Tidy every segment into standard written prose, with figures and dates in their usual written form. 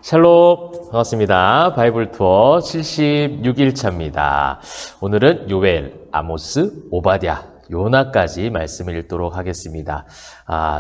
샬롬, 반갑습니다. 바이블 투어 76일차입니다. 오늘은 요엘, 아모스, 오바댜, 요나까지 말씀을 읽도록 하겠습니다.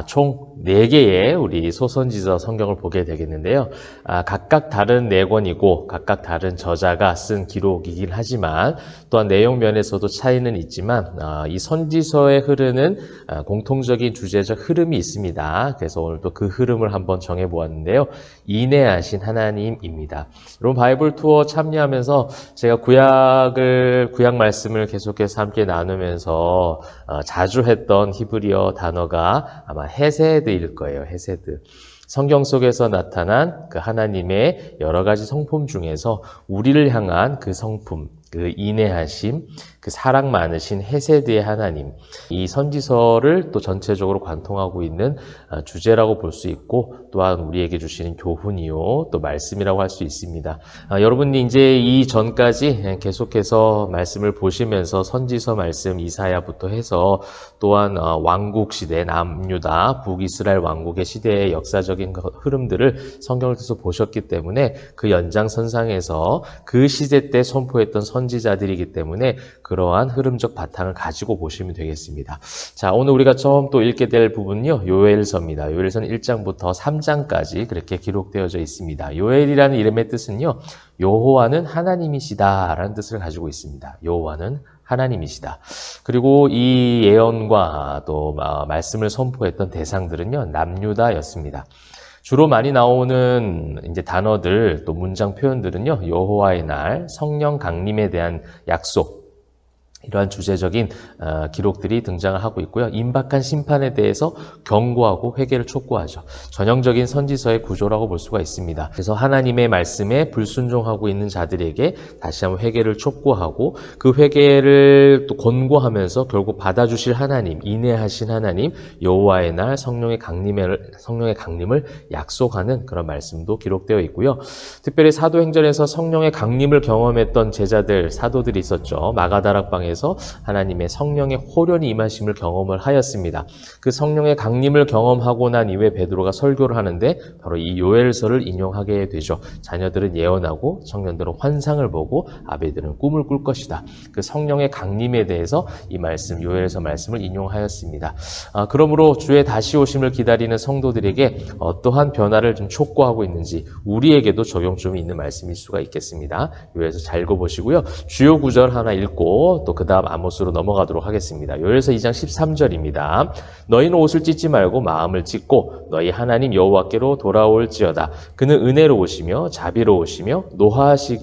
총 4개의 우리 소선지서 성경을 보게 되겠는데요. 각각 다른 4권이고 각각 다른 저자가 쓴 기록이긴 하지만 또한 내용 면에서도 차이는 있지만 이 선지서에 흐르는 공통적인 주제적 흐름이 있습니다. 그래서 오늘도 그 흐름을 한번 정해보았는데요. 인내하신 하나님입니다. 여러분 바이블 투어 참여하면서 제가 구약 말씀을 계속해서 함께 나누면서 자주 했던 히브리어 단어가 아마 헤세드일 거예요. 헤세드. 성경 속에서 나타난 그 하나님의 여러 가지 성품 중에서 우리를 향한 그 성품, 그 인내하심, 그 사랑 많으신 헤세드의 하나님, 이 선지서를 또 전체적으로 관통하고 있는 주제라고 볼 수 있고 또한 우리에게 주시는 교훈이요 또 말씀이라고 할 수 있습니다. 여러분이 이제 이 전까지 계속해서 말씀을 보시면서 선지서 말씀 이사야부터 해서 또한 왕국 시대 남유다 북이스라엘 왕국의 시대의 역사적인 흐름들을 성경을 통해서 보셨기 때문에 그 연장선상에서 그 시대 때 선포했던 선지자들이기 때문에 그러한 흐름적 바탕을 가지고 보시면 되겠습니다. 자, 오늘 우리가 처음 또 읽게 될 부분은요, 요엘서입니다. 요엘서는 1장부터 3장까지 그렇게 기록되어져 있습니다. 요엘이라는 이름의 뜻은요, 여호와는 하나님이시다 라는 뜻을 가지고 있습니다. 여호와는 하나님이시다. 그리고 이 예언과 또 말씀을 선포했던 대상들은요, 남유다였습니다. 주로 많이 나오는 이제 단어들 또 문장 표현들은요, 여호와의 날, 성령 강림에 대한 약속, 이러한 주제적인 기록들이 등장을 하고 있고요. 임박한 심판에 대해서 경고하고 회개를 촉구하죠. 전형적인 선지서의 구조라고 볼 수가 있습니다. 그래서 하나님의 말씀에 불순종하고 있는 자들에게 다시 한번 회개를 촉구하고 그 회개를 또 권고하면서 결국 받아주실 하나님, 인내하신 하나님, 여호와의 날 성령의 강림을 약속하는 그런 말씀도 기록되어 있고요. 특별히 사도행전에서 성령의 강림을 경험했던 제자들, 사도들이 있었죠. 마가다락방에 하나님의 성령의 호련히 임하심을 경험을 하였습니다. 그 성령의 강림을 경험하고 난 이후에 베드로가 설교를 하는데 바로 이 요엘서를 인용하게 되죠. 자녀들은 예언하고 청년들은 환상을 보고 아베들은 꿈을 꿀 것이다. 그 성령의 강림에 대해서 이 말씀, 요엘서 말씀을 인용하였습니다. 그러므로 주의 다시 오심을 기다리는 성도들에게 어떠한 변화를 좀 촉구하고 있는지 우리에게도 적용점이 있는 말씀일 수가 있겠습니다. 요엘서 잘 읽어보시고요. 주요 구절 하나 읽고 또 그 다음 아모스로 넘어가도록 하겠습니다. 요엘서 2장 13절입니다. 너희는 옷을 찢지 말고 마음을 찢고 너희 하나님 여호와께로 돌아올지어다. 그는 은혜로우시며 자비로우시며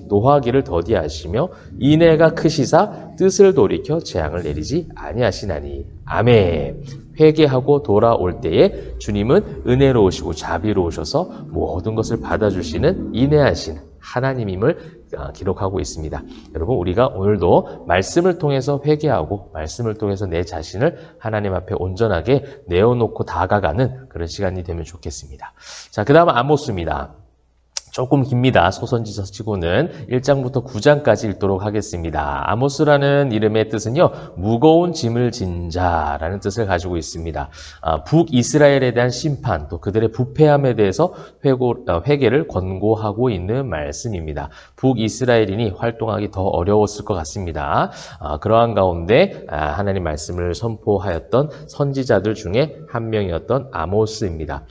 노하기를 더디하시며 인애가 크시사 뜻을 돌이켜 재앙을 내리지 아니하시나니. 아멘. 회개하고 돌아올 때에 주님은 은혜로우시고 자비로우셔서 모든 것을 받아주시는 인애하신 하나님임을 기록하고 있습니다. 여러분, 우리가 오늘도 말씀을 통해서 회개하고 말씀을 통해서 내 자신을 하나님 앞에 온전하게 내어놓고 다가가는 그런 시간이 되면 좋겠습니다. 자, 그 다음 아모스입니다. 조금 깁니다. 소선지서 치고는 1장부터 9장까지 읽도록 하겠습니다. 아모스라는 이름의 뜻은요, 무거운 짐을 진 자라는 뜻을 가지고 있습니다. 북이스라엘에 대한 심판, 또 그들의 부패함에 대해서 회개를 권고하고 있는 말씀입니다. 북이스라엘인이 활동하기 더 어려웠을 것 같습니다. 그러한 가운데 하나님 말씀을 선포하였던 선지자들 중에 한 명이었던 아모스입니다.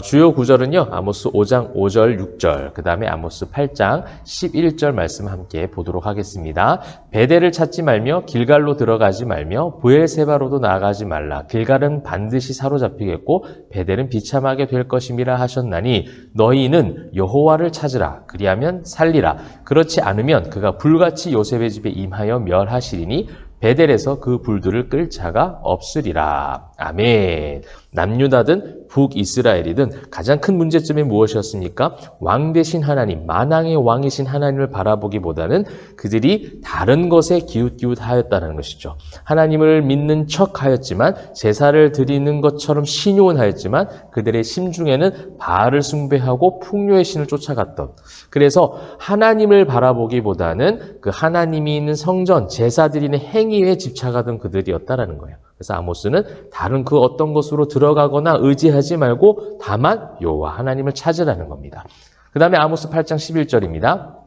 주요 구절은요, 아모스 5장 5절 6절, 그 다음에 아모스 8장 11절 말씀 함께 보도록 하겠습니다. 베델을 찾지 말며 길갈로 들어가지 말며 브엘세바로도 나아가지 말라. 길갈은 반드시 사로잡히겠고 베델은 비참하게 될 것임이라 하셨나니 너희는 여호와를 찾으라. 그리하면 살리라. 그렇지 않으면 그가 불같이 요셉의 집에 임하여 멸하시리니 베델에서 그 불들을 끌 자가 없으리라. 아멘. 남유다든 북이스라엘이든 가장 큰 문제점이 무엇이었습니까? 왕 대신 하나님, 만왕의 왕이신 하나님을 바라보기보다는 그들이 다른 것에 기웃기웃하였다는 것이죠. 하나님을 믿는 척하였지만 제사를 드리는 것처럼 신용하였지만 그들의 심중에는 바알을 숭배하고 풍요의 신을 쫓아갔던, 그래서 하나님을 바라보기보다는 그 하나님이 있는 성전, 제사 드리는 행위에 집착하던 그들이었다라는 거예요. 그래서 아모스는 다른 그 어떤 것으로 들어가거나 의지하지 말고 다만 여호와 하나님을 찾으라는 겁니다. 그 다음에 아모스 8장 11절입니다.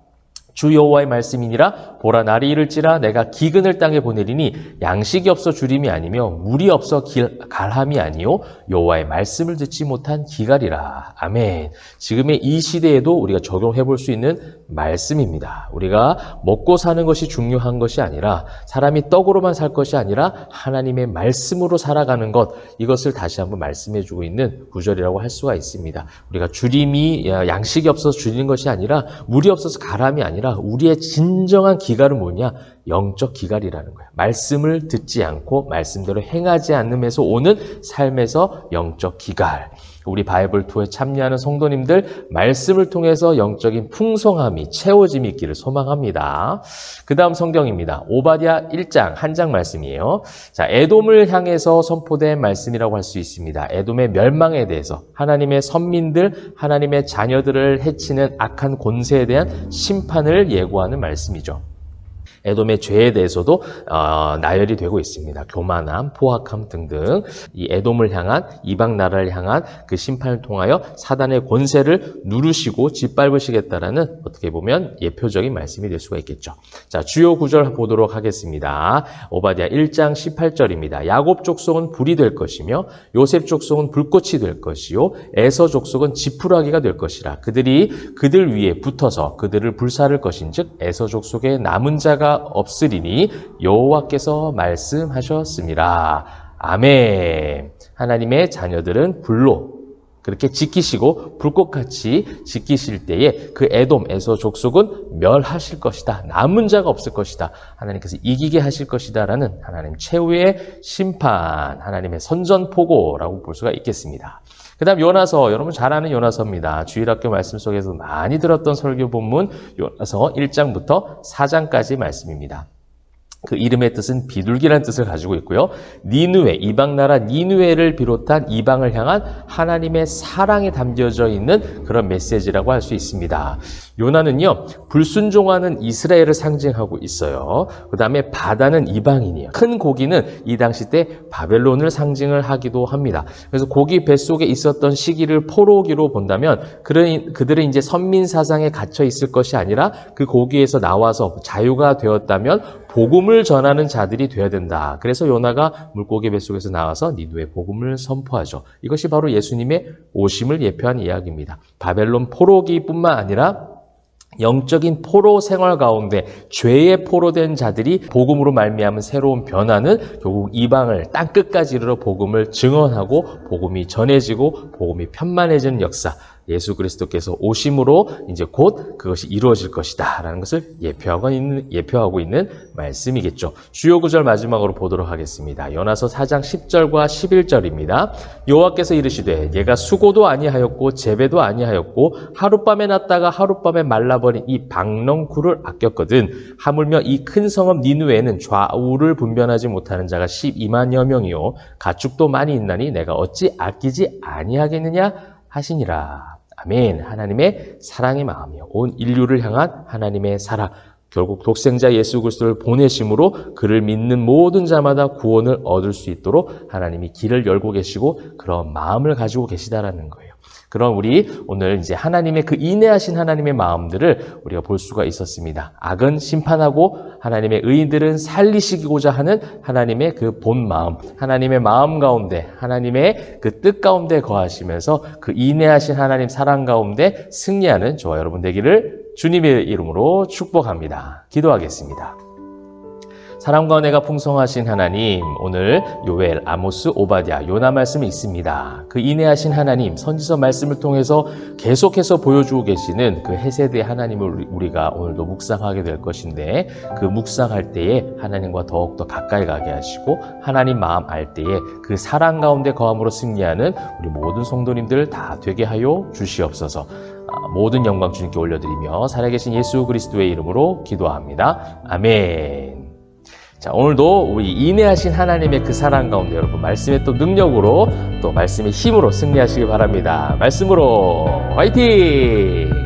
주 여호와의 말씀이니라 보라 날이 이를지라 내가 기근을 땅에 보내리니 양식이 없어 주림이 아니며 물이 없어 갈함이 아니요 여호와의 말씀을 듣지 못한 기갈이라. 아멘. 지금의 이 시대에도 우리가 적용해 볼 수 있는 말씀입니다. 우리가 먹고 사는 것이 중요한 것이 아니라 사람이 떡으로만 살 것이 아니라 하나님의 말씀으로 살아가는 것, 이것을 다시 한번 말씀해 주고 있는 구절이라고 할 수가 있습니다. 우리가 주림이 양식이 없어서 주리는 것이 아니라 물이 없어서 갈함이 아니라 우리의 진정한 기갈은 뭐냐? 영적 기갈이라는 거예요. 말씀을 듣지 않고 말씀대로 행하지 않음에서 오는 삶에서 영적 기갈. 우리 바이블 투어에 참여하는 성도님들 말씀을 통해서 영적인 풍성함이 채워짐이 있기를 소망합니다. 그 다음 성경입니다. 오바댜 1장 한 장 말씀이에요. 자, 에돔을 향해서 선포된 말씀이라고 할 수 있습니다. 에돔의 멸망에 대해서 하나님의 선민들, 하나님의 자녀들을 해치는 악한 권세에 대한 심판을 예고하는 말씀이죠. 에돔의 죄에 대해서도 나열이 되고 있습니다. 교만함, 포악함 등등 이 에돔을 향한 이방 나라를 향한 그 심판을 통하여 사단의 권세를 누르시고 짓밟으시겠다라는 어떻게 보면 예표적인 말씀이 될 수가 있겠죠. 자, 주요 구절 보도록 하겠습니다. 오바댜 1장 18절입니다. 야곱 족속은 불이 될 것이며 요셉 족속은 불꽃이 될 것이요 에서 족속은 지푸라기가 될 것이라. 그들이 그들 위에 붙어서 그들을 불사를 것인즉 에서 족속에 남은 자가 없으리니 여호와께서 말씀하셨습니다. 아멘. 하나님의 자녀들은 불로 그렇게 지키시고 불꽃같이 지키실 때에 그 에돔, 에서 족속은 멸하실 것이다. 남은 자가 없을 것이다. 하나님께서 이기게 하실 것이다 라는 하나님 최후의 심판, 하나님의 선전포고라고 볼 수가 있겠습니다. 그 다음 요나서, 여러분 잘 아는 요나서입니다. 주일학교 말씀 속에서 많이 들었던 설교 본문 요나서 1장부터 4장까지 말씀입니다. 그 이름의 뜻은 비둘기라는 뜻을 가지고 있고요. 니느웨, 이방 나라 니느웨를 비롯한 이방을 향한 하나님의 사랑이 담겨져 있는 그런 메시지라고 할 수 있습니다. 요나는요, 불순종하는 이스라엘을 상징하고 있어요. 그 다음에 바다는 이방인이에요. 큰 고기는 이 당시 때 바벨론을 상징을 하기도 합니다. 그래서 고기 뱃속에 있었던 시기를 포로기로 본다면 그들은 이제 선민 사상에 갇혀 있을 것이 아니라 그 고기에서 나와서 자유가 되었다면 복음을 전하는 자들이 되어야 된다. 그래서 요나가 물고기 뱃속에서 나와서 니느웨 복음을 선포하죠. 이것이 바로 예수님의 오심을 예표한 이야기입니다. 바벨론 포로기뿐만 아니라 영적인 포로 생활 가운데 죄의 포로된 자들이 복음으로 말미암은 새로운 변화는 결국 이방을 땅 끝까지 이르러 복음을 증언하고 복음이 전해지고 복음이 편만해지는 역사, 예수 그리스도께서 오심으로 이제 곧 그것이 이루어질 것이다 라는 것을 예표하고 있는 말씀이겠죠. 주요 구절 마지막으로 보도록 하겠습니다. 요나서 4장 10절과 11절입니다. 여호와께서 이르시되 얘가 수고도 아니하였고 재배도 아니하였고 하룻밤에 났다가 하룻밤에 말라버린 이 박넝쿨을 아꼈거든. 하물며 이 큰 성읍 니느웨에는 좌우를 분별하지 못하는 자가 12만여 명이요 가축도 많이 있나니 내가 어찌 아끼지 아니하겠느냐 하시니라. 아멘. 하나님의 사랑의 마음이요. 온 인류를 향한 하나님의 사랑. 결국 독생자 예수 그리스도를 보내심으로 그를 믿는 모든 자마다 구원을 얻을 수 있도록 하나님이 길을 열고 계시고 그런 마음을 가지고 계시다라는 거예요. 그럼 우리 오늘 이제 하나님의 그 인내하신 하나님의 마음들을 우리가 볼 수가 있었습니다. 악은 심판하고 하나님의 의인들은 살리시고자 하는 하나님의 그 본 마음, 하나님의 마음 가운데, 하나님의 그 뜻 가운데 거하시면서 그 인내하신 하나님 사랑 가운데 승리하는 저와 여러분 되기를 주님의 이름으로 축복합니다. 기도하겠습니다. 사랑과 은혜가 풍성하신 하나님, 오늘 요엘, 아모스, 오바댜, 요나 말씀이 있습니다. 그 인내하신 하나님, 선지서 말씀을 통해서 계속해서 보여주고 계시는 그 해세대의 하나님을 우리가 오늘도 묵상하게 될 것인데 그 묵상할 때에 하나님과 더욱더 가까이 가게 하시고 하나님 마음 알 때에 그 사랑 가운데 거함으로 승리하는 우리 모든 성도님들 다 되게 하여 주시옵소서. 모든 영광 주님께 올려드리며 살아계신 예수 그리스도의 이름으로 기도합니다. 아멘. 자, 오늘도 우리 인내하신 하나님의 그 사랑 가운데 여러분 말씀의 또 능력으로 또 말씀의 힘으로 승리하시기 바랍니다. 말씀으로 화이팅!